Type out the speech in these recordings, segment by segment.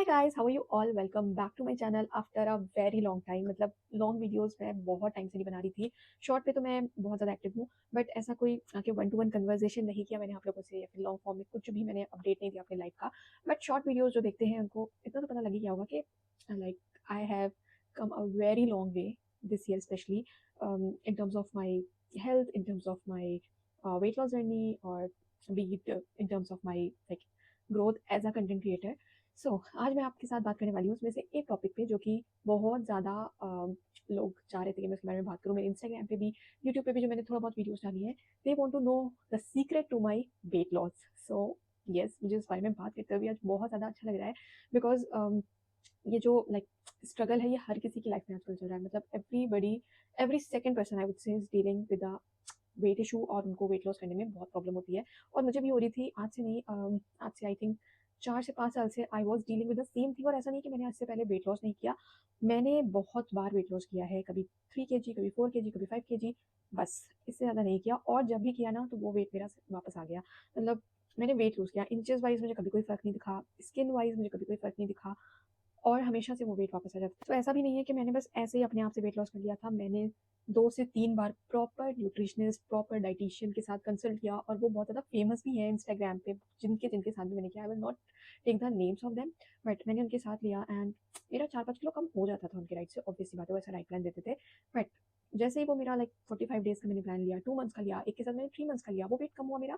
Guys, how are you all? Welcome back to my channel after a very long time. मतलब long videos मैं बहुत time से नहीं बना रही थी। शॉर्ट पे तो मैं बहुत ज़्यादा एक्टिव हूँ, बट ऐसा कोई आके वन टू वन कन्वर्सेशन नहीं किया मैंने आप लोगों से, या फिर लॉन्ग फॉर्म में कुछ भी मैंने अपडेट नहीं दिया अपनी लाइफ का। बट शॉर्ट वीडियोस जो देखते हैं उनको इतना तो पता लग ही गया होगा कि like I have come a very long way this year, specially in terms of my health, in terms of my weight loss journey, or be it in terms of my like growth as a content creator. सो आज मैं आपके साथ बात करने वाली हूँ उसमें से एक टॉपिक पे जो कि बहुत ज़्यादा लोग चाह रहे थे कि मैं उसके बारे में बात करूँ। मेरे इंस्टाग्राम पे भी, यूट्यूब पे भी जो मैंने थोड़ा बहुत वीडियोस डाली है, they want to know the secret to my weight loss. So yes, मुझे इस बारे में बात करते हुए आज बहुत ज़्यादा अच्छा लग रहा है, बिकॉज ये जो लाइक स्ट्रगल है ये हर किसी की लाइफ में आजकल चल रहा है। मतलब everybody, every second person I would say is dealing with a weight issue, और उनको वेट लॉस करने में बहुत प्रॉब्लम होती है। और मुझे भी हो रही थी, आज से नहीं, आज से आई थिंक 4 से 5 साल से I was dealing with the same thing. और ऐसा नहीं कि मैंने आज से पहले वेट लॉस नहीं किया, मैंने बहुत बार वेट लॉस किया है। कभी 3 kg, कभी 4 kg, कभी 5 kg, बस इससे ज़्यादा नहीं किया। और जब भी किया ना तो वो वेट मेरा वापस आ गया। मतलब मैंने वेट लूज़ किया, इंचेस वाइज मुझे कभी कोई फ़र्क नहीं दिखा, स्किन वाइज मुझे कभी कोई फ़र्क नहीं दिखा, और हमेशा से वो वेट वापस आ जाता है। तो ऐसा भी नहीं है कि मैंने बस ऐसे ही अपने आप से वेट लॉस कर लिया था। मैंने 2 से 3 बार प्रॉपर न्यूट्रिशनिस्ट, प्रॉपर डाइटिशियन के साथ कंसल्ट किया, और वो बहुत ज़्यादा फेमस भी है इंस्टाग्राम पे, जिनके जिनके साथ भी मैंने किया। I will not take the names of them, but मैंने उनके साथ लिया एंड मेरा 4-5 किलो कम हो जाता था उनके डाइट से। ऑब्वियस सी बात है, वैसा डाइट प्लान देते थे। बट जैसे ही वो मेरा लाइक 45 डेज का मैंने प्लान लिया, 2 मंथ्स का लिया, एक के साथ मैंने 3 मंथ्स का लिया, वो वेट कम हुआ मेरा।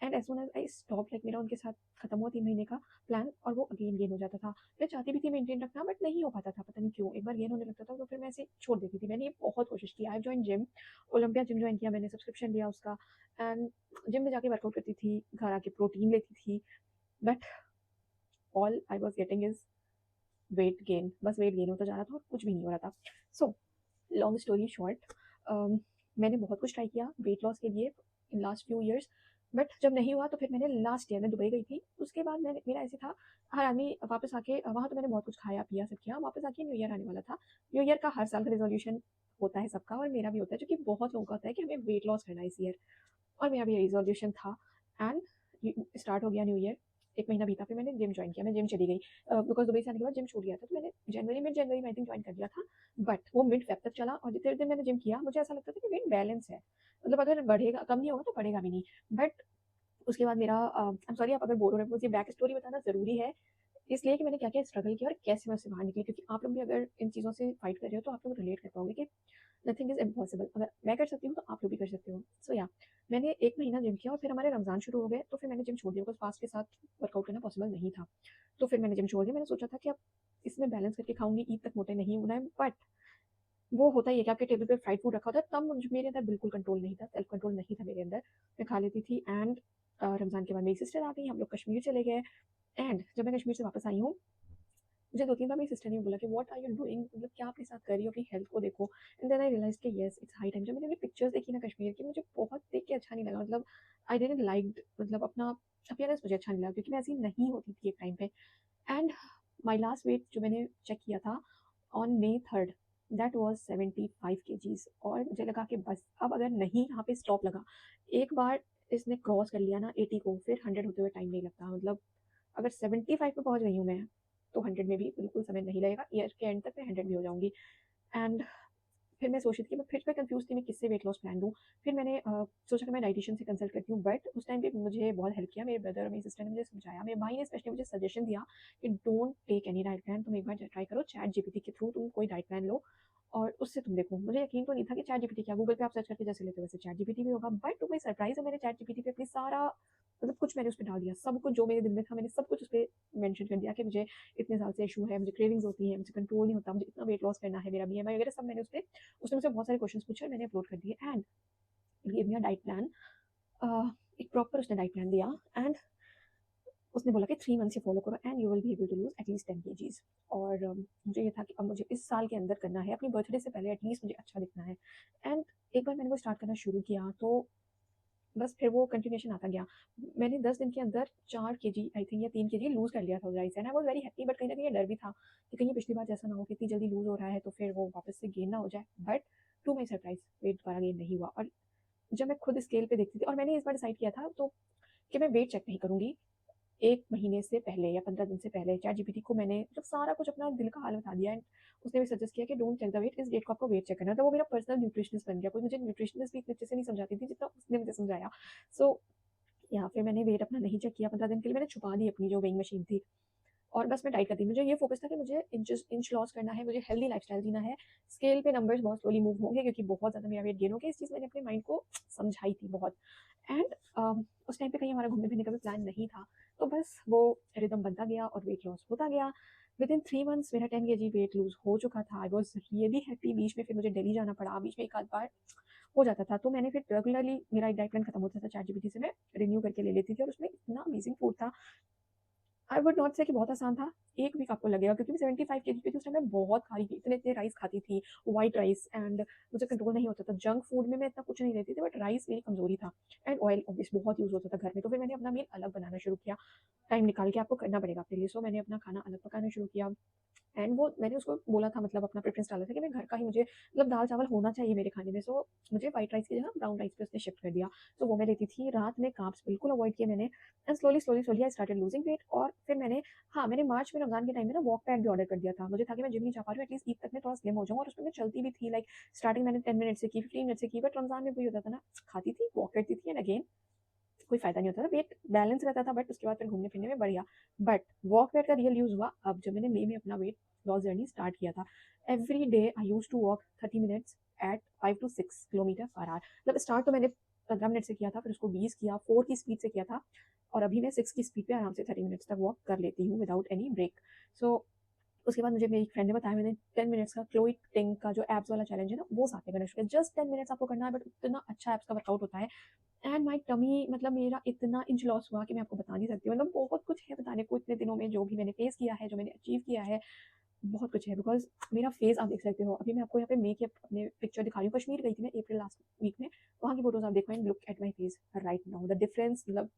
And as soon as I stop, like मेरा उनके साथ खत्म हुआ 3 महीने का प्लान, और वो अगेन गेन हो जाता था। मैं चाहती भी थी मेंटेन रखना, बट नहीं हो पाता था, पता नहीं क्यों। एक बार गेन होने लगता था तो फिर मैं ऐसे छोड़ देती थी। मैंने ये बहुत कोशिश की। I join gym, Olympia gym join किया मैंने, सब्सक्रिप्शन लिया उसका, एंड जिम में जाके वर्कआउट करती थी, घर आके प्रोटीन लेती थी, but all I was getting is weight gain. बस वेट गेन होता जा रहा था और कुछ भी नहीं हो रहा था। सो लॉन्ग स्टोरी शॉर्ट, मैंने बहुत कुछ ट्राई किया वेट लॉस के लिए in last few years, but जब नहीं हुआ तो फिर मैंने लास्ट ईयर में दुबई गई थी। उसके बाद मैंने, मेरा ऐसे था, हर आदमी वापस आके वहाँ तो मैंने बहुत कुछ खाया पिया सब किया, वापस आके न्यू ईयर आने वाला था। न्यू ईयर का हर साल का रेजोल्यूशन होता है सबका, और मेरा भी होता है, जो कि बहुत लोगों का होता है कि हमें वेट लॉस करना है इस ईयर। और मेरा भी रिजोल्यूशन था। एंड स्टार्ट हो गया न्यू ईयर, 1 महीना बीता, फिर मैंने जिम ज्वाइन किया। मैं जिम चली गई, बिकॉज दुबई से आने के बाद जिम छूट गया था, तो मैंने जनवरी, मिड जनवरी में आई थिंक ज्वाइन कर दिया था। बट वो मिड फेब तक चला, और जितने दिन मैंने जिम किया मुझे ऐसा लगता था कि वेट बैलेंस है। मतलब अगर बढ़ेगा, कम नहीं होगा तो बढ़ेगा भी नहीं। बट उसके बाद मेरा, आई एम सॉरी आप अगर बोर हो रहे हो, मुझे बैक स्टोरी बताना ज़रूरी है, इसलिए कि मैंने क्या क्या स्ट्रगल किया और कैसे मैं उससे बाहर निकली, क्योंकि आप लोग भी अगर इन चीज़ों से फाइट कर रहे हो तो आप लोग रिलेट कर पाओगे कि नथिंग इज इम्पॉसिबल। अगर मैं कर सकती हूँ तो आप लोग भी कर सकते हो। सो या, मैंने 1 महीना जिम किया, और फिर हमारे रमजान शुरू हो गए, तो फिर मैंने जिम छोड़ दिया, बिकॉज फास्ट के साथ वर्कआउट करना पॉसिबल नहीं था। तो फिर मैंने जिम छोड़ दिया। मैंने सोचा था कि अब इसमें बैलेंस करके खाऊंगी, ईद तक मोटे नहीं होना है। बट वो होता ही है कि आपके टेबल पे फ्राइड फूड रखा होता है, तब मेरे अंदर बिल्कुल कंट्रोल नहीं था, सेल्फ कंट्रोल नहीं था मेरे अंदर। मैं खा लेती थी। एंड रमजान के बाद मेरी सिस्टर आ गई, हम लोग कश्मीर चले गए। एंड जब मैं कश्मीर से वापस आई हूँ, मुझे 2-3 बार मेरी सिस्टर ने बोला कि व्हाट आर यू डूइंग, मतलब क्या अपने साथ कर रही हो, अपनी हेल्थ को देखो। एंड देन आई रियलाइज कि येस इट्स हाई टाइम। जब मैंने अपनी पिक्चर्स देखी ना कश्मीर की, मुझे बहुत देख के अच्छा नहीं लगा। मतलब आई डिडंट लाइक, मतलब अपना अपीयरेंस मुझे अच्छा नहीं लगा, क्योंकि मैं ऐसी नहीं होती थी एक टाइम पे। एंड माई लास्ट वेट जो मैंने चेक किया था on May 3, that was 75 kgs। और मुझे लगा कि बस अब अगर नहीं यहाँ पे स्टॉप लगा, एक बार इसने क्रॉस कर लिया ना 80 को, फिर 100 होते हुए टाइम नहीं लगता। मतलब अगर 75 पे पहुंच गई हूँ मैं, तो 100 में भी बिल्कुल समय नहीं लगेगा। ईयर के एंड तक मैं 100 भी हो जाऊंगी। एंड फिर मैं सोच रही थी कि मैं फिर मैं कंफ्यूज थी मैं किससे वेट लॉस प्लान लूँ। फिर मैंने सोचा कि मैं डाइटिशियन से कंसल्ट करती हूँ। बट उस टाइम पे मुझे बहुत हेल्प किया मेरे ब्रदर और मेरी सिस्टर ने, मुझे समझाया। मेरे भाई ने स्पेशली मुझे सजेशन दिया कि don't take any diet plan, तुम एक बार ट्राई करो चैट जीपीटी के थ्रू, तुम कोई डाइट प्लान लो और उससे तुम देखो। मुझे यकीन तो नहीं था कि चैट जीपीटी क्या, गूगल पे आप सर्च करके जैसे लेते हो वैसे चैट जीपीटी भी होगा। बट टू माई सरप्राइज है, मैंने चैट जीपीटी पे अपनी सारा, मतलब कुछ मैंने उस पर डाल दिया, सब कुछ जो मेरे दिल में था मैंने सब कुछ उस पर मेंशन कर दिया कि मुझे इतने साल से इशू है, मुझे क्रेविंग्स होती है, मुझे कंट्रोल नहीं होता, मुझे इतना वेट लॉस करना है, मेरा बीएमआई वगैरह सब मैंने उस पर, उसने मुझसे बहुत सारे क्वेश्चंस पूछे और मैंने अपलोड कर दिए। And give me a diet plan, एक प्रॉपर उसने डाइट प्लान दिया। एंड उसने बोला कि 3 मंथ से फॉलो करो and you will be able to lose at least 10 kgs। और मुझे ये था कि अब मुझे इस साल के अंदर करना है, अपनी बर्थडे से पहले एटलीस्ट मुझे अच्छा दिखना है। एंड एक बार मैंने वो स्टार्ट करना शुरू किया तो बस फिर वो कंटिन्यूएशन आता गया। मैंने 10 दिन के अंदर 4 kg आई थिंक या 3 kg लूज कर लिया था guys. And I was very happy, but कहीं ना कहीं ये डर भी था कि कहीं पिछली बार जैसा ना हो कि इतनी जल्दी लूज हो रहा है तो फिर वो वापस से गेन ना हो जाए। But to my surprise weight दोबारा गेन नहीं हुआ। और जब मैं खुद स्केल पे देखती थी, और मैंने इस बार डिसाइड किया था तो कि मैं वेट चेक नहीं करूंगी, 1 महीने से पहले या 15 दिन से पहले चैट जीपीटी को मैंने जब सारा कुछ अपना दिल का हाल बता दिया एंड उसने भी सजेस्ट किया कि डोंट चेक द वेट, इस डेट को आपको वेट चेक करना है। तो वो मेरा पर्सनल न्यूट्रिशनिस्ट बन गया। कोई मुझे न्यूट्रिशनिस्ट भी इतने अच्छे से नहीं समझाती थी जितना उसने मुझे समझाया। सो या फिर मैंने वेट अपना नहीं चेक किया 15 दिन के लिए, मैंने छुपा दी अपनी जो वेइंग मशीन थी और बस मैं डाइट करती थी। मुझे ये फोकस था कि मुझे इंच लॉस करना है, मुझे हेल्दी लाइफस्टाइल जीना है। स्केल पे नंबर्स बहुत स्लोली मूव होंगे क्योंकि बहुत ज़्यादा मेरा वेट गेन हो गया। इस चीज़ मैंने अपने माइंड को समझाई थी बहुत। एंड उस टाइम पे कहीं हमारा घूमने फिरने का भी प्लान नहीं था, तो बस वो रिदम बनता गया और वेट लॉस होता गया। विद इन 3 मंथ्स मेरा 10 kg वेट लूज हो चुका था। I was really happy. बीच में फिर मुझे दिल्ली जाना पड़ा, बीच में एक आध बार हो जाता था, तो मैंने फिर रेगुलरली मेरा एक डाइट प्लान खत्म होता था चैट जीपीटी से मैं रिन्यू करके ले लेती थी और उसमें इतना अमेजिंग फूड था। आई वुड नॉट से कि बहुत आसान था। 1 वीक आपको लगेगा क्योंकि मैं 75 केजी पे थी उस टाइम। मैं बहुत खा रही थी, इतने राइस खाती थी, व्हाइट राइस, एंड मुझे कंट्रोल नहीं होता था। जंक फूड में मैं इतना कुछ नहीं लेती थी, बट राइस मेरी कमजोरी था एंड ऑयल ऑब्वियस बहुत यूज होता था घर में। तो फिर मैंने अपना मील अलग बनाना शुरू किया। टाइम निकाल के आपको करना पड़ेगा अपने लिए। सो मैंने अपना खाना अलग पकाना शुरू किया एंड वो मैंने उसको बोला था, मतलब अपना प्रेफरेंस डाला था कि मैं घर का ही, मुझे मतलब दाल चावल होना चाहिए मेरे खाने में। सो मुझे व्हाइट राइस की जगह ब्राउन राइस पे उसने शिफ्ट कर दिया। तो वो मैं लेती थी। रात में कार्ब्स बिल्कुल अवॉइड किए मैंने and slowly slowly slowly I started losing weight. और फिर मैंने, हाँ, मैंने मार्च में रमजान के टाइम में ना वॉक पैड भी ऑर्डर कर दिया था। मुझे था कि मैं जिम नहीं जा पा रही हूँ, एटलीस्ट ईद तक मैं थोड़ा स्लिम हो जाऊँ। और उसमें मैं चलती भी थी। लाइक स्टार्टिंग मैंने 10 मिनट से की, 15 मिनट से की, बट रमजान में वही होता था ना, खाती थी, वॉक करती थी एंड अगेन कोई फायदा नहीं होता था। वेट बैलेंस रहता था, बट उसके बाद फिर घूमने फिरने में बढ़िया। बट वॉक वेट का रियल यूज हुआ अब जब मैंने मई में अपना वेट लॉस जर्नी स्टार्ट किया था। Every day I use to walk 30 minutes at 5 to 6 kilometer पर आवर। मतलब स्टार्ट तो मैंने 15 मिनट से किया था, फिर उसको 20 किया, 4 की स्पीड से किया था, और अभी मैं 6 की स्पीड पे आराम से 30 मिनट्स तक वॉक कर लेती हूँ विदाउट एनी ब्रेक। सो उसके बाद मुझे मेरी फ्रेंड ने बताया, मैंने 10 मिनट्स का क्लोइक टिंग का जो एब्स वाला चैलेंज है ना, वो साथ में करना शुरू किया। जस्ट 10 मिनट्स आपको करना है, बट इतना अच्छा एब्स का वर्कआउट होता है। एंड माई टमी, मतलब मेरा इतना इंच लॉस हुआ कि मैं आपको बता नहीं सकती हूँ। मतलब बहुत कुछ है बताने को इतने दिनों में, जो भी मैंने फेस किया है, जो मैंने अचीव किया है, बहुत कुछ है। बिकॉज मेरा फेस आप देख सकते हो। अभी मैं आपको यहाँ पे मे के अपने पिक्चर दिखा रही हूँ। कश्मीर गई थी मैं अप्रैल लास्ट वीक में, वहाँ की फोटोज आप देखो and look at my face right now, the difference. मतलब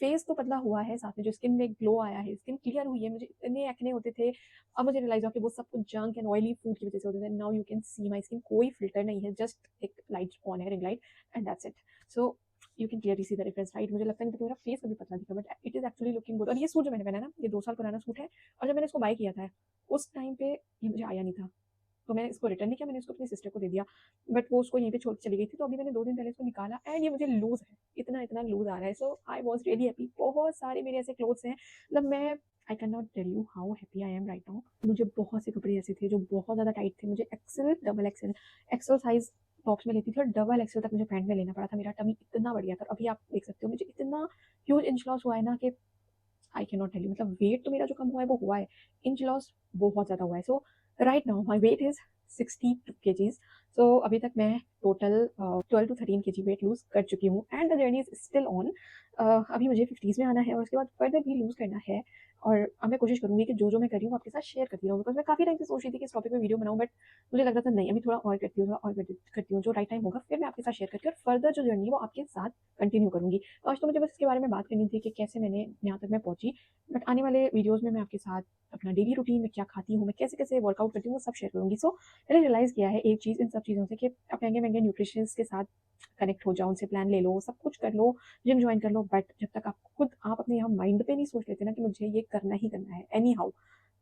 फेस तो पतला हुआ है, साथ में जो स्किन में ग्लो आया है, स्किन क्लियर हुई है। मुझे इतने एक्ने होते थे, अब मुझे रियलाइज हुआ कि वो सब कुछ जंक एंड ऑयली फूड की वजह से होते थे। Now you can see my skin, कोई फिल्टर नहीं है, जस्ट एक लाइट ऑन है, ring light, and that's it. So you can clearly see the difference, right. मुझे लगता नहीं था कि मेरा फेस कभी पतला दिखा, but it is actually looking good. और ये सूट जो मैंने पहना है ना, ये 2 साल पुराना सूट है, और जब मैंने इसको बाय किया था उस टाइम पे ये मुझे आया नहीं था, तो मैंने इसको रिटर्न नहीं किया, मैंने इसको अपनी सिस्टर को दे दिया। बट वो उसको यहीं पे छोड़ के चली गई थी, तो अभी मैंने 2 दिन पहले इसको निकाला एंड ये मुझे लूज है, इतना इतना लूज आ रहा है। So I was really happy. बहुत सारे मेरे ऐसे क्लोथ्स हैं, मतलब मैं, I can not tell you how happy I am right now. मुझे बहुत से कपड़े ऐसे थे जो बहुत ज़्यादा टाइट थे। मुझे XL, double XL, XL size tops में लेती थी और डबल एक्सेल तक मुझे पैंट में लेना पड़ा था। मेरा टमी इतना बढ़िया था। अभी आप देख सकते हो मुझे इतना ह्यूज इंच लॉस हुआ है ना कि I can not tell you. मतलब वेट तो मेरा जो कम हुआ है वो हुआ है, इंच लॉस बहुत ज़्यादा हुआ है। So right now my weight is 62 kgs। So अभी तक मैं total 12 to 13 kg weight lose कर चुकी हूँ and the journey is still on. अभी मुझे 50s में आना है और उसके बाद फर्दर भी लूज करना है। और अब मैं कोशिश करूंगी कि जो मैं कर रही हूँ आपके साथ शेयर करती रहूँ। बिकॉज मैं काफ़ी टाइम से सोच रही थी कि इस टॉपिक में वीडियो बनाऊँ, बट मुझे लग रहा था नहीं, अभी थोड़ा और करती हूँ, थोड़ा और करती हूँ, जो राइट टाइम होगा फिर मैं आपके साथ शेयर करती हूँ और फर्दर जो जर्नी है वो आपके साथ कंटिन्यू करूँगी। तो आज तो मुझे बस इसके बारे में बात करनी थी कि कैसे मैंने यहाँ तक मैं पहुँची। बट आने वाले वीडियोज़ में मैं आपके साथ अपना डेली रूटीन में क्या खाती हूँ, मैं कैसे कैसे वर्कआउट करती हूँ, वो सब शेयर करूँगी। सो मैंने रियलाइज़ किया है एक चीज़ इन सब चीज़ों से कि आप महंगे महंगे न्यूट्रिशंस के साथ कनेक्ट हो जाओ, उनसे प्लान ले लो, सब कुछ कर लो, जिम ज्वाइन कर लो, बट जब तक आप अपने यहाँ माइंड पे नहीं सोच लेते ना कि मुझे ये करना ही करना है any how,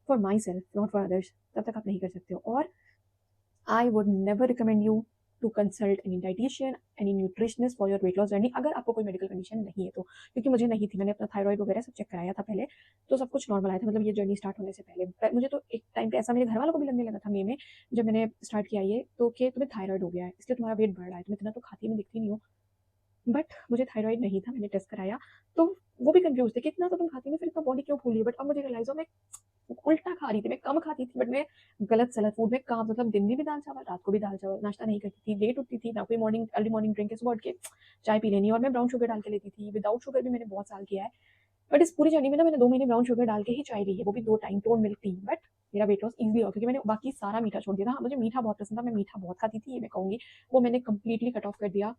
for my self not for others, तब तक आप नहीं कर सकते हो। और I would never recommend you to consult any dietitian, any nutritionist for your weight loss journey अगर आपको कोई मेडिकल कंडीशन नहीं है तो। क्योंकि मुझे नहीं थी, मैंने अपना थायराइड वगैरह सब चेक कराया था पहले, तो सब कुछ नॉर्मल आया था। मतलब ये जर्नी स्टार्ट होने से पहले मुझे तो एक टाइम पे ऐसा मेरे घर वालों को भी लगने लगा था मई में, जब मैंने स्टार्ट किया ये, तो कि तुम्हें थायराइड हो गया है, इसलिए तुम्हारा वेट बढ़ रहा है, तुम इतना तो खाती में दिखती नहीं हो। बट मुझे थायराइड नहीं था, मैंने टेस्ट कराया, तो वो भी कंफ्यूज थे कि इतना तो तुम खाती में फिर इतना बॉडी क्यों फूल रही है। बट अब मुझे रियलाइज हो मैं उल्टा खा रही थी, मैं कम खाती थी, बट मैं गलत सलत फूड में काम, मतलब दिन में भी दाल चावल, रात को भी दाल चावल, नाश्ता नहीं करती थी, लेट उठती थी ना, कोई मॉर्निंग अर्ली मॉर्निंग ड्रिंक है, सुबह उठ के चाय पी लेनी। और मैं ब्राउन शुगर डाल के लेती थी, विदाउट शुगर भी मैंने बहुत साल किया है। बट इस पूरी जर्नी में ना मैंने 2 महीने ब्राउन शुगर डाल के ही चाय ली है, वो भी 2 time tone milk tea. But मेरा वेट लॉस ईजिली हुआ क्योंकि मैंने बाकी सारा मीठा छोड़ दिया था। हाँ, मुझे मीठा बहुत पसंद था, मैं मीठा बहुत खाती थी, ये मैं कहूँगी, वो मैंने कंप्लीटली कट ऑफ कर दिया।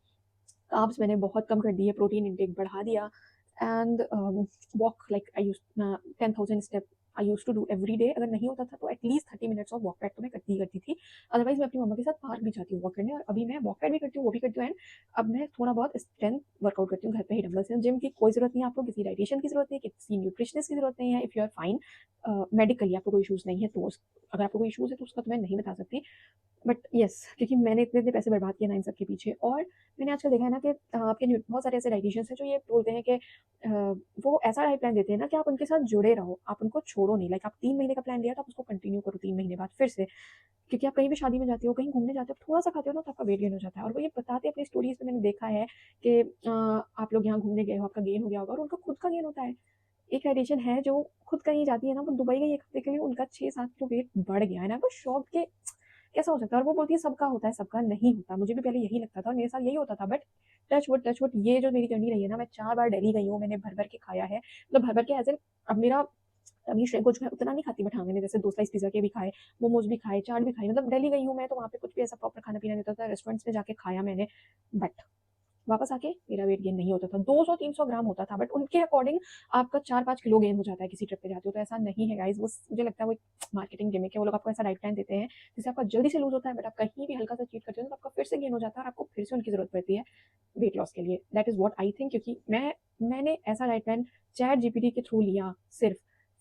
कार्ब्स मैंने बहुत कम कर दिए, प्रोटीन इंटेक बढ़ा दिया and walk like I use 10,000 step I used to do every day. अगर नहीं होता था तो at least 30 minutes of walk pad तो मैं करती ही करती थी। अदरवाइज मैं अपनी मम्मा के साथ पार्क भी जाती हूँ वॉक करने, और अभी मैं वॉक पैड भी करती हूँ, वो भी करती हूँ। एंड अब मैं थोड़ा बहुत स्ट्रेंथ वर्कआउट करती हूँ घर पे ही डंबल से। जिम की कोई जरूरत नहीं है आपको, किसी डाइटिशियन की जरूरत नहीं है, किसी न्यूट्रिशनिस्ट की जरूरत नहीं है। If you are fine medically, आपको कोई इशूज़ नहीं है तो अगर आपको कोई इशूज़ है तो उसका तो मैं नहीं बता सकती। बट येस, क्योंकि मैंने इतने इतने पैसे बर्बाद किए ना इन सब के पीछे। और मैंने आजकल देखा है ना कि आपके बहुत सारे ऐसे डाइटिशियंस हैं जो ये बोलते हैं कि वो ऐसा डाइट प्लान देते हैं ना कि आप उनके साथ जुड़े रहो, आप उनको छोड़ो नहीं। लाइक आप 3 महीने का प्लान लिया तो आप उसको कंटिन्यू करो 3 महीने बाद फिर से। क्योंकि आप कहीं भी शादी में जाते हो, कहीं घूमने जाते हो, थोड़ा सा खाते हो ना तो आपका वेट गेन हो जाता है। और वो ये बताते हैं अपनी स्टोरीज में, मैंने देखा है कि आप लोग यहाँ घूमने गए हो, आपका गेन हो गया होगा, और उनका खुद का गेन होता है। एक डाइटिशियन है जो खुद कहीं जाती है ना, वो दुबई गई 1 हफ्ते के लिए, उनका 6-7 किलो वेट बढ़ गया है ना। वो शॉक के कैसा हो सकता है। और वो बोलती है सबका होता है, सबका नहीं होता। मुझे भी पहले यही लगता था और मेरे साथ यही होता था। बट टच वुड ये जो मेरी जर्नी रही है ना, मैं 4 बार दिल्ली गई हूँ, मैंने भर भर के खाया है। मतलब भर भर के एज इन, अब मेरा अभी श्रेय कुछ मैं उतना नहीं खाती, बट हाँ मैंने जैसे 2 स्लाइस पिज़्ज़ा के भी खाए, मोमोज़ भी खाए, चाट भी खाई। मतलब दिल्ली गई हूँ मैं तो वहाँ पे कुछ भी ऐसा प्रॉपर खाना-पीना नहीं होता था, रेस्टोरेंट्स में जाके खाया मैंने। बट वापस आके मेरा वेट गेन नहीं होता था, 200-300 ग्राम होता था। बट उनके अकॉर्डिंग आपका 4-5 किलो गेन हो जाता है किसी ट्रिप पे जाते हो, तो ऐसा नहीं है गाइस। वो मुझे लगता है वो एक मार्केटिंग गिमिक है। वो लोग आपको ऐसा डाइट प्लान देते हैं जिससे आपका जल्दी से लूज होता है, बट आप कहीं भी हल्का सा चीट करते हो तो आपका फिर से गेन हो जाता है और आपको फिर से उनकी जरूरत पड़ती है वेट लॉस के लिए। That is what I think. क्योंकि मैंने ऐसा डाइट प्लान चैट जीपीटी के थ्रू लिया, सिर्फ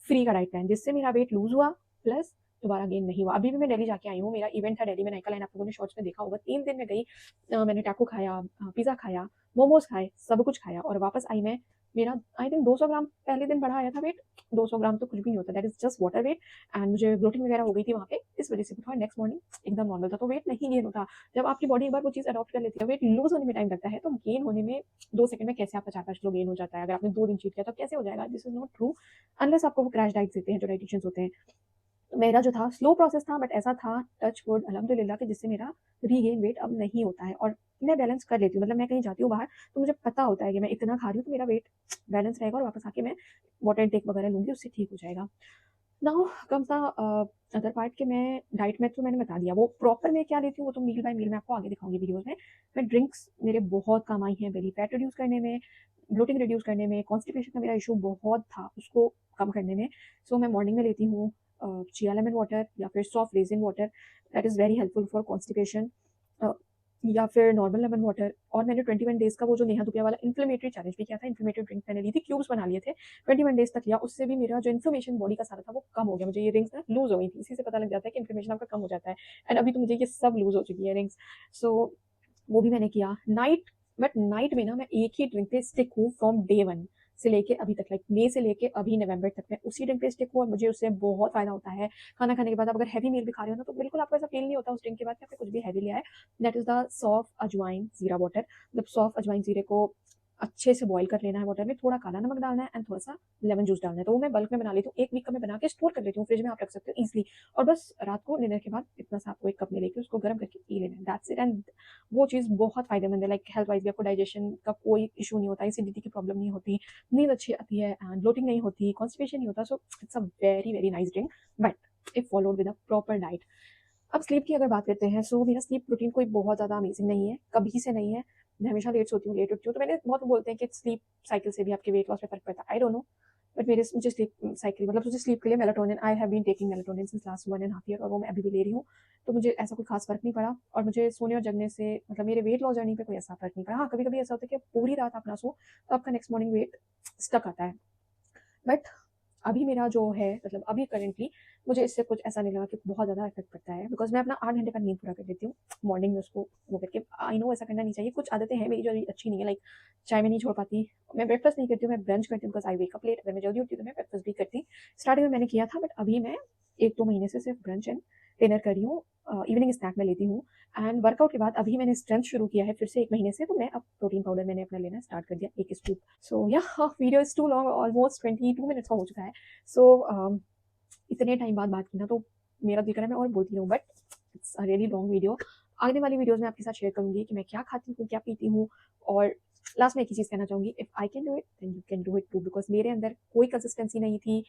फ्री का डाइट प्लान, जिससे मेरा वेट लूज हुआ प्लस दोबारा गेन नहीं हुआ। अभी भी मैं दिल्ली जाके आई हूँ, मेरा इवेंट था दिल्ली में, नाइका लाइन आप लोगों ने शॉर्ट्स में देखा होगा। 3 दिन में गई, मैंने टैको खाया, पिज़्ज़ा खाया, मोमोज खाए, सब कुछ खाया और वापस आई मैं। मेरा आई थिंक 200 ग्राम पहले दिन बढ़ा आया था वेट। 200 ग्राम तो कुछ भी नहीं होता, that is just water weight. And मुझे ब्लोटिंग वगैरह हो गई थी वहाँ पे, इस वजह से था। नेक्स्ट मॉर्निंग एकदम नॉर्मल था, तो वेट नहीं गेन होता। जब आपकी बॉडी एक बार वो चीज़ अडॉप्ट कर लेती है, वेट लूज होने में टाइम लगता है, तो गेन होने में 2 सेकंड में कैसे आपका 4-5 किलो गेन हो जाता है। अगर आपने 2 दिन चीट किया तो कैसे हो जाएगा? This is not true, unless आपको वो क्रैश डाइट देते हैं जो डाइटिशियंस होते हैं। मेरा जो था स्लो प्रोसेस था, बट ऐसा था टच वुड अल्हम्दुलिल्लाह कि जिससे मेरा रीगेन वेट अब नहीं होता है। और मैं बैलेंस कर लेती हूँ। मतलब मैं कहीं जाती हूँ बाहर तो मुझे पता होता है कि मैं इतना खा रही हूँ तो मेरा वेट बैलेंस रहेगा, और वापस आके मैं वाटर इनटेक वगैरह लूँगी, उससे ठीक हो जाएगा। Now comes the other part कि मैं डाइट में तो मैंने बता दिया, वो प्रॉपर मैं क्या लेती हूँ वो तो मील बाय मील मैं आपको आगे दिखाऊंगी वीडियोस में। मैं ड्रिंक्स मेरे बहुत काम आई हैं बेली फैट रिड्यूस करने में, ब्लोटिंग रिड्यूस करने में, कॉन्स्टिपेशन का मेरा इशू बहुत था उसको कम करने में। सो मैं मॉर्निंग में लेती हूँ चिया लेमन वाटर या फिर soft resin water, that is very helpful for constipation, या फिर नॉर्मल लेमन वाटर। और मैंने 21 डेज का वो जो नेहा धुपिया वाला इन्फ्लेमेटरी चैलेंज भी किया था, इन्फ्लेमेटरी ड्रिंक मैंने ली थी, क्यूब्स बना लिए थे, 21 डेज तक लिया। उससे भी मेरा जो इन्फ्लेमेशन बॉडी का सारा था वो कम हो गया। मुझे ये रिंग्स ना लूज हो गई थी, इसी से पता लग जाता है कि इन्फ्लेमेशन आपका कम हो जाता है। एंड अभी तो मुझे ये सब लूज हो चुकी है रिंग्स। सो वो भी मैंने किया नाइट। बट नाइट में ना मैं एक ही ड्रिंक पे स्टिक हूँ फ्रॉम डे वन से लेके अभी तक, लाइक मई से लेके अभी नवंबर तक मैं उसी ड्रिंक पे स्टिक हूँ, और मुझे उससे बहुत फायदा होता है। खाना खाने के बाद आप अगर हैवी मील भी खा रहे हो ना तो बिल्कुल आपको ऐसा फील नहीं होता उस ड्रिंक के बाद कि आपने कुछ भी हैवी लिया है। दैट इज द सौफ अजवाइन जीरा वाटर। मतलब सौफ अजवाइन जीरे को अच्छे से बॉईल कर लेना है वाटर में, थोड़ा काला नमक डालना है एंड थोड़ा सा लेमन जूस डालना है। तो वो मैं बल्क में बना लेती हूँ, 1 वीक का मैं बना के स्टोर कर लेती हूँ, फ्रिज में आप रख सकते हो इजीली। और बस रात को डिनर के बाद इतना सा आपको एक कप में लेके उसको गर्म करके पी लेना है, दैट्स इट। एंड वो चीज़ बहुत फायदेमंद है, लाइक हेल्थ वाइज भी आपको डाइजेशन का कोई इशू नहीं होता, एसिडिटी की प्रॉब्लम नहीं होती, नींद अच्छी आती है एंड ब्लोटिंग नहीं होती, कॉन्स्टिपेशन नहीं होता। So it's a very very nice drink, but if followed with a proper diet. अब स्लीप की अगर बात करते हैं, सो मेरा स्लीप रूटीन कोई बहुत ज़्यादा अमेजिंग नहीं है, कभी से नहीं है। मैं हमेशा लेट सोती हूँ, लेट उठती हूँ। तो मैंने बहुत बोलते हैं कि स्लीप साइकिल से भी आपके वेट लॉस में फ़र्क पड़ता है, आई डोंट नो। बट मुझे स्लीप साइकिल मतलब मुझे स्लीप के लिए melatonin, I have been taking melatonin since last 1.5 year, और वो मैं अभी भी ले रही हूँ। तो मुझे ऐसा कोई खास फ़र्क नहीं पड़ा, और मुझे सोने और जगने से मतलब मेरे वेट लॉस जर्नी पे कोई ऐसा फ़र्क नहीं पड़ा। हाँ, कभी-कभी ऐसा होता है कि पूरी रात आप ना सो तो आपका नेक्स्ट मॉर्निंग वेट स्टक आता है। बट अभी मेरा जो है मतलब अभी करेंटली मुझे इससे कुछ ऐसा नहीं लगा कि बहुत ज़्यादा इफेक्ट पड़ता है, बिकॉज मैं अपना 8 घंटे का नींद पूरा कर लेती हूँ मॉर्निंग में उसको वो करके। आई नो ऐसा करना नहीं चाहिए, कुछ आदतें हैं मेरी जो अभी अच्छी नहीं है, लाइक चाय में नहीं छोड़ पाती, मैं ब्रेकफास्ट नहीं करती हूँ, मैं ब्रंच करती हूँ because I wake up late. अगर मैं जल्दी उठती हूँ तो मैं ब्रेकफास्ट भी करती। स्टार्टिंग में मैंने किया था, बट अभी मैं 1-2 महीने से सिर्फ ब्रंच एंड डिनर कर रही हूँ, इवनिंग स्नैक में लेती हूँ। एंड वर्कआउट के बाद अभी मैंने स्ट्रेंथ शुरू किया है फिर से 1 महीने से, तो मैं अब प्रोटीन पाउडर मैंने अपना लेना स्टार्ट कर दिया, 1 स्कूप। सो या video is too long, almost 22 minutes का हो चुका है। सो इतने टाइम बाद बात की ना तो मेरा दिल कर रहा है मैं और बोलती हूँ, but it's a really long video. आने वाली वीडियोस में आपके साथ शेयर करूंगी कि मैं क्या खाती हूँ, क्या पीती हूँ। और लास्ट में एक ही चीज़ कहना चाहूँगी, if I can do it then you can do it too, because मेरे अंदर कोई कंसिस्टेंसी नहीं थी,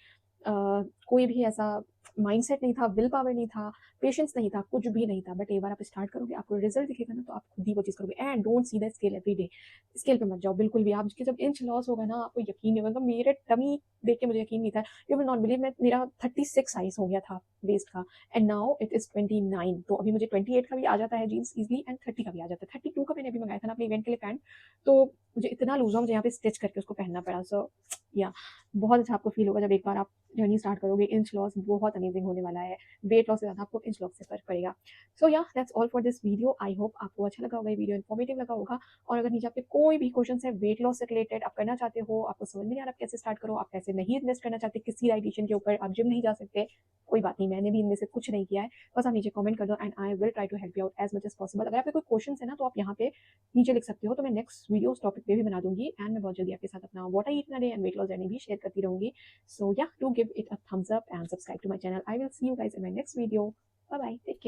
कोई भी ऐसा माइंडसेट नहीं था, विल पावर नहीं था, पेशेंस नहीं था, कुछ भी नहीं था। बट एक बार आप स्टार्ट करोगे, आपको रिजल्ट दिखेगा ना, तो आप खुद ही वो चीज़ करोगे। And don't see the scale every day. Scale पे मत जाओ बिल्कुल भी। आपके जब इंच लॉस होगा ना, आपको यकीन नहीं होगा। मतलब मेरे टमी देख के मुझे यकीन नहीं था। यू विल नॉट बिलीव, मेरा 36 साइज हो गया था वेस्ट का, एंड नाउ इट इज 29। तो अभी मुझे 28 का भी आ जाता है जीन्स इजिली, एंड 30 का भी आ जाता है। 32 का मैंने अभी मंगाया था ना अपने इवेंट के लिए पैंट, तो मुझे इतना लूज हुआ, मुझे यहाँ पे स्टिच करके उसको पहनना पड़ा। सो या बहुत अच्छा आपको फील होगा जब एक बार आप जर्नी स्टार्ट करोगे। इंच लॉस बहुत अमेजिंग होने वाला है। वेट लॉस से ज़्यादा आपको इंच लॉस से फर्क पड़ेगा। सो या that's all for this video. I hope आपको अच्छा लगा होगा, ये वीडियो इन्फॉर्मेटिव लगा होगा। और अगर नीचे आपके कोई भी क्वेश्चन है वेट लॉस से रिलेटेड, आप करना चाहते हो, आपको समझ में नहीं आ रहा आप कैसे स्टार्ट करो, आप पैसे नहीं इन्वेस्ट करना चाहते किसी डाइटिशियन के ऊपर, आप जिम नहीं जा सकते, कोई बात नहीं, मैंने भी इनमें से कुछ नहीं किया है। बस आप नीचे कमेंट कर दो and I will try to help you out as much as possible. अगर आपके कोई क्वेश्चन है ना, तो आप यहाँ पे नीचे लिख सकते हो, तो मैं नेक्स्ट वीडियो उस टॉपिक पे भी बना दूंगी। एंड मैं बहुत जल्दी आपके साथ अपना what I eat in a day and weight loss journey भी शेयर करती रहूंगी। So yeah, do give it a thumbs up and subscribe to my channel. I will see you guys in my next video. Bye bye. Take care.